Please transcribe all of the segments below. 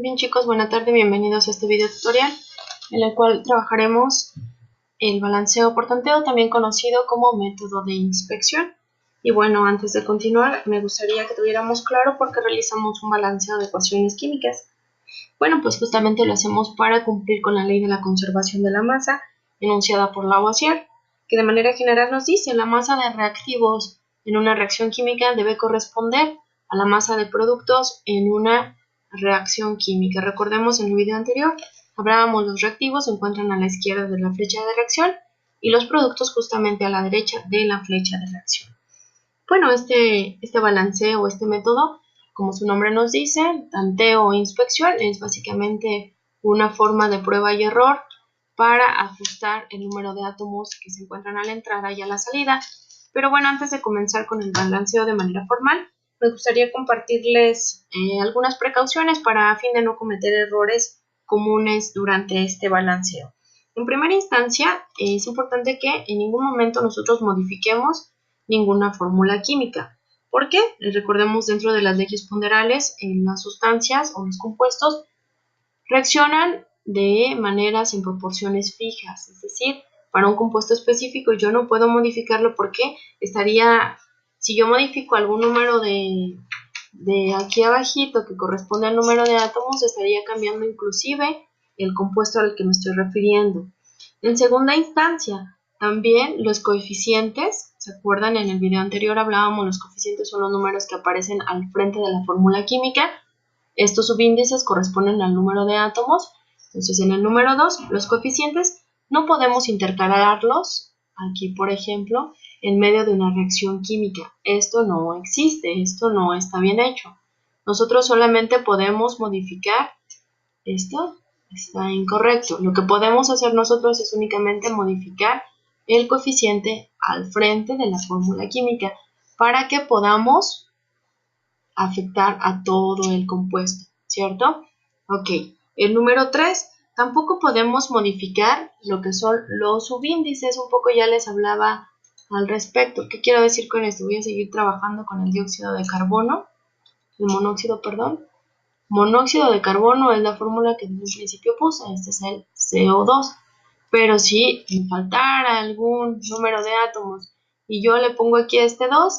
Bien chicos, buena tarde, bienvenidos a este video tutorial en el cual trabajaremos el balanceo por tanteo, también conocido como método de inspección. Y bueno, antes de continuar, me gustaría que tuviéramos claro por qué realizamos un balanceo de ecuaciones químicas. Bueno, pues justamente lo hacemos para cumplir con la ley de la conservación de la masa enunciada por Lavoisier, que de manera general nos dice la masa de reactivos en una reacción química debe corresponder a la masa de productos en una reacción química. Recordemos en el video anterior, hablábamos los reactivos se encuentran a la izquierda de la flecha de reacción y los productos justamente a la derecha de la flecha de reacción. Bueno, este balanceo o este método, como su nombre nos dice, tanteo o inspección, es básicamente una forma de prueba y error para ajustar el número de átomos que se encuentran a la entrada y a la salida. Pero bueno, antes de comenzar con el balanceo de manera formal, me gustaría compartirles algunas precauciones para a fin de no cometer errores comunes durante este balanceo. En primera instancia, es importante que en ningún momento nosotros modifiquemos ninguna fórmula química. ¿Por qué? Recordemos dentro de las leyes ponderales, las sustancias o los compuestos reaccionan de maneras en proporciones fijas, es decir, para un compuesto específico yo no puedo modificarlo porque si yo modifico algún número de aquí abajito que corresponde al número de átomos, estaría cambiando inclusive el compuesto al que me estoy refiriendo. En segunda instancia, también los coeficientes, ¿se acuerdan? En el video anterior hablábamos, los coeficientes son los números que aparecen al frente de la fórmula química. Estos subíndices corresponden al número de átomos. Entonces, en el número 2, los coeficientes no podemos intercalarlos, aquí por ejemplo, en medio de una reacción química. Esto no existe, esto no está bien hecho. Nosotros solamente podemos modificar esto. Está incorrecto. Lo que podemos hacer nosotros es únicamente modificar el coeficiente al frente de la fórmula química para que podamos afectar a todo el compuesto, ¿cierto? Ok, el número 3, tampoco podemos modificar lo que son los subíndices, un poco ya les hablaba al respecto. ¿Qué quiero decir con esto? Voy a seguir trabajando con el dióxido de carbono, el monóxido, perdón. Monóxido de carbono es la fórmula que desde un principio puse, este es el CO2. Pero si me faltara algún número de átomos y yo le pongo aquí este 2,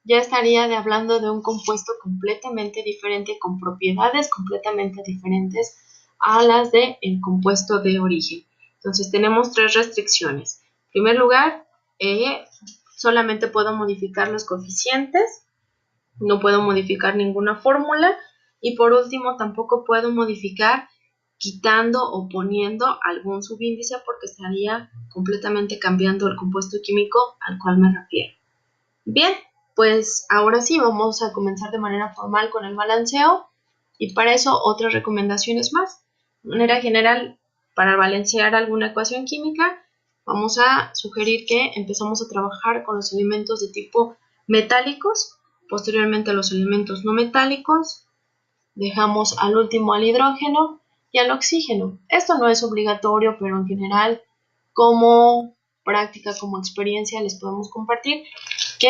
ya estaría hablando de un compuesto completamente diferente, con propiedades completamente diferentes a las del compuesto de origen. Entonces tenemos tres restricciones. En primer lugar, solamente puedo modificar los coeficientes, no puedo modificar ninguna fórmula, y por último tampoco puedo modificar quitando o poniendo algún subíndice porque estaría completamente cambiando el compuesto químico al cual me refiero. Bien, pues ahora sí vamos a comenzar de manera formal con el balanceo y para eso otras recomendaciones más. De manera general, para balancear alguna ecuación química, vamos a sugerir que empezamos a trabajar con los elementos de tipo metálicos, posteriormente los elementos no metálicos, dejamos al último al hidrógeno y al oxígeno. Esto no es obligatorio, pero en general, como práctica, como experiencia, les podemos compartir que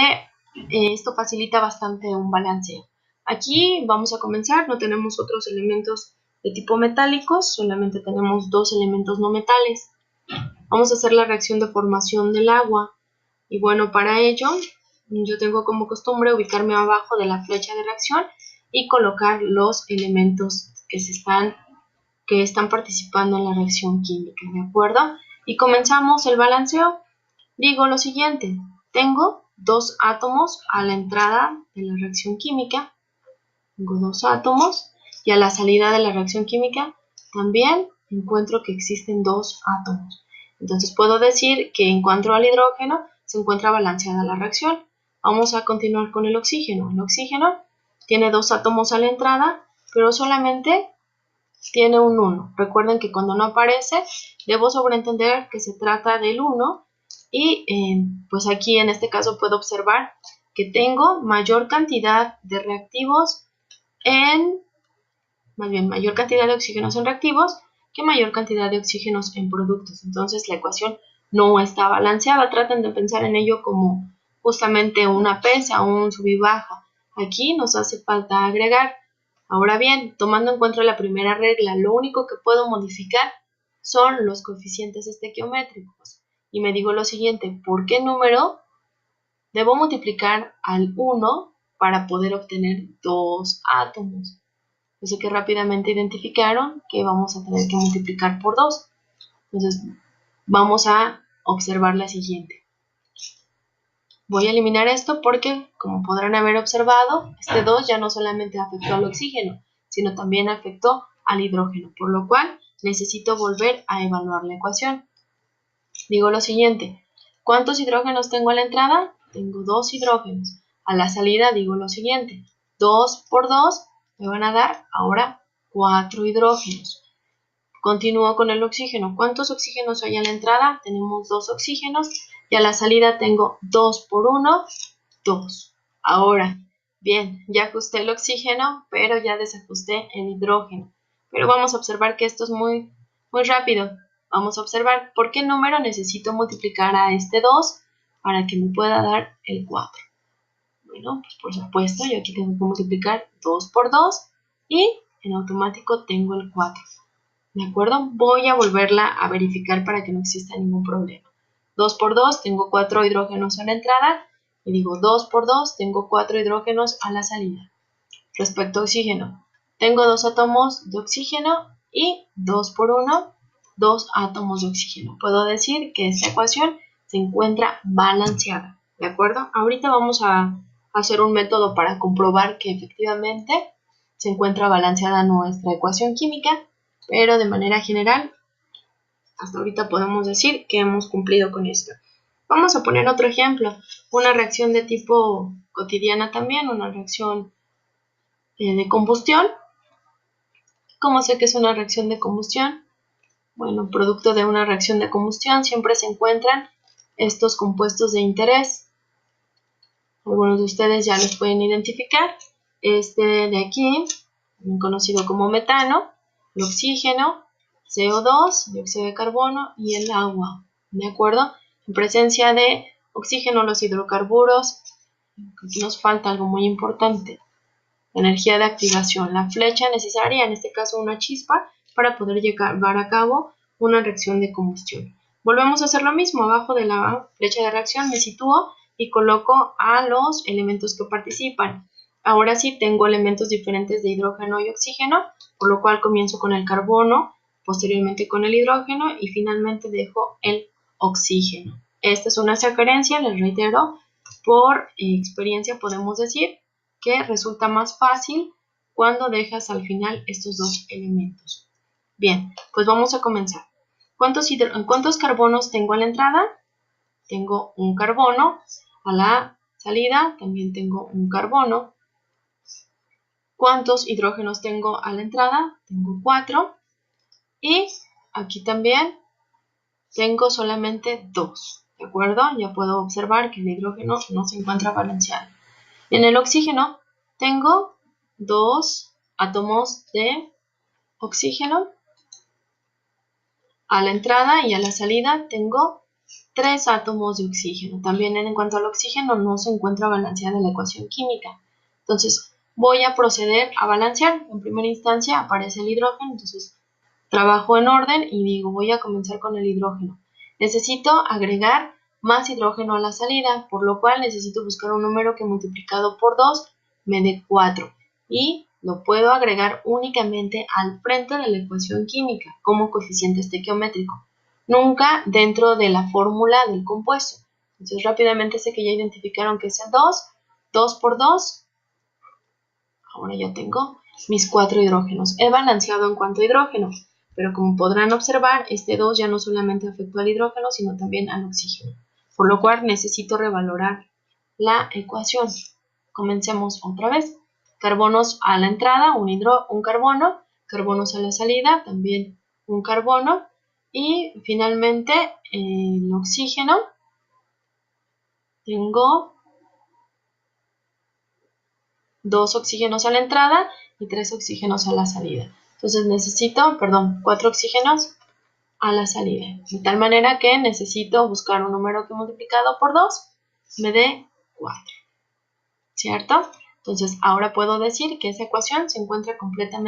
esto facilita bastante un balanceo. Aquí vamos a comenzar, no tenemos otros elementos de tipo metálicos, solamente tenemos dos elementos no metales. Vamos a hacer la reacción de formación del agua y bueno, para ello yo tengo como costumbre ubicarme abajo de la flecha de reacción y colocar los elementos que están participando en la reacción química, ¿de acuerdo? Y comenzamos el balanceo. Digo lo siguiente, tengo dos átomos a la entrada de la reacción química, tengo dos átomos, y a la salida de la reacción química también encuentro que existen dos átomos. Entonces puedo decir que en cuanto al hidrógeno se encuentra balanceada la reacción. Vamos a continuar con el oxígeno. El oxígeno tiene dos átomos a la entrada, pero solamente tiene un 1. Recuerden que cuando no aparece, debo sobreentender que se trata del 1 y pues aquí en este caso puedo observar que tengo mayor cantidad de reactivos mayor cantidad de oxígenos en reactivos que mayor cantidad de oxígenos en productos. Entonces la ecuación no está balanceada. Traten de pensar en ello como justamente una pesa o un sub y baja. Aquí nos hace falta agregar Ahora bien, tomando en cuenta la primera regla, lo único que puedo modificar son los coeficientes estequiométricos. Y me digo lo siguiente, ¿por qué número debo multiplicar al 1 para poder obtener 2 átomos? Yo sé que rápidamente identificaron que vamos a tener que multiplicar por 2. Entonces, vamos a observar la siguiente. Voy a eliminar esto porque, como podrán haber observado, este 2 ya no solamente afectó al oxígeno, sino también afectó al hidrógeno, por lo cual necesito volver a evaluar la ecuación. Digo lo siguiente, ¿cuántos hidrógenos tengo a la entrada? Tengo 2 hidrógenos. A la salida digo lo siguiente, 2 por 2 me van a dar ahora 4 hidrógenos. Continúo con el oxígeno. ¿Cuántos oxígenos hay a la entrada? Tenemos 2 oxígenos y a la salida tengo 2 por 1, 2. Ahora, bien, ya ajusté el oxígeno, pero ya desajusté el hidrógeno. Pero vamos a observar que esto es muy rápido. Vamos a observar por qué número necesito multiplicar a este 2 para que me pueda dar el 4. Bueno, pues por supuesto, yo aquí tengo que multiplicar 2 por 2 y en automático tengo el 4. ¿De acuerdo? Voy a volverla a verificar para que no exista ningún problema. 2 por 2 tengo 4 hidrógenos a la entrada y digo 2 por 2 tengo 4 hidrógenos a la salida. Respecto a oxígeno, tengo 2 átomos de oxígeno y 2 por 1, 2 átomos de oxígeno. Puedo decir que esta ecuación se encuentra balanceada. ¿De acuerdo? Ahorita vamos a hacer un método para comprobar que efectivamente se encuentra balanceada nuestra ecuación química, pero de manera general, hasta ahorita podemos decir que hemos cumplido con esto. Vamos a poner otro ejemplo, una reacción de tipo cotidiana también, una reacción de combustión. ¿Cómo sé que es una reacción de combustión? Bueno, producto de una reacción de combustión siempre se encuentran estos compuestos de interés. Algunos de ustedes ya los pueden identificar. Este de aquí, conocido como metano, el oxígeno, CO2, dióxido de carbono y el agua. ¿De acuerdo? En presencia de oxígeno, los hidrocarburos, aquí nos falta algo muy importante. La energía de activación, la flecha necesaria, en este caso una chispa, para poder llevar a cabo una reacción de combustión. Volvemos a hacer lo mismo, abajo de la flecha de reacción me sitúo y coloco a los elementos que participan. Ahora sí tengo elementos diferentes de hidrógeno y oxígeno, por lo cual comienzo con el carbono, posteriormente con el hidrógeno y finalmente dejo el oxígeno. Esta es una sugerencia, les reitero, por experiencia podemos decir que resulta más fácil cuando dejas al final estos dos elementos. Bien, pues vamos a comenzar. ¿Cuántos carbonos tengo a la entrada? Tengo un carbono. A la salida también tengo un carbono. ¿Cuántos hidrógenos tengo a la entrada? Tengo 4. Y aquí también tengo solamente 2. ¿De acuerdo? Ya puedo observar que el hidrógeno no se encuentra balanceado. En el oxígeno tengo 2 átomos de oxígeno. A la entrada y a la salida tengo 3 átomos de oxígeno. También en cuanto al oxígeno no se encuentra balanceada la ecuación química. Entonces voy a proceder a balancear. En primera instancia aparece el hidrógeno, entonces trabajo en orden y digo voy a comenzar con el hidrógeno. Necesito agregar más hidrógeno a la salida, por lo cual necesito buscar un número que multiplicado por 2 me dé 4. Y lo puedo agregar únicamente al frente de la ecuación química como coeficiente estequiométrico, nunca dentro de la fórmula del compuesto. Entonces rápidamente sé que ya identificaron que es el 2, 2 por 2, ahora ya tengo mis 4 hidrógenos. He balanceado en cuanto a hidrógeno, pero como podrán observar, este 2 ya no solamente afectó al hidrógeno, sino también al oxígeno, por lo cual necesito revalorar la ecuación. Comencemos otra vez. Carbonos a la entrada, un carbono, carbonos a la salida, también un carbono, y finalmente el oxígeno, tengo 2 oxígenos a la entrada y 3 oxígenos a la salida. Entonces necesito, 4 oxígenos a la salida, de tal manera que necesito buscar un número que multiplicado por 2 me dé 4, ¿cierto? Entonces ahora puedo decir que esa ecuación se encuentra completamente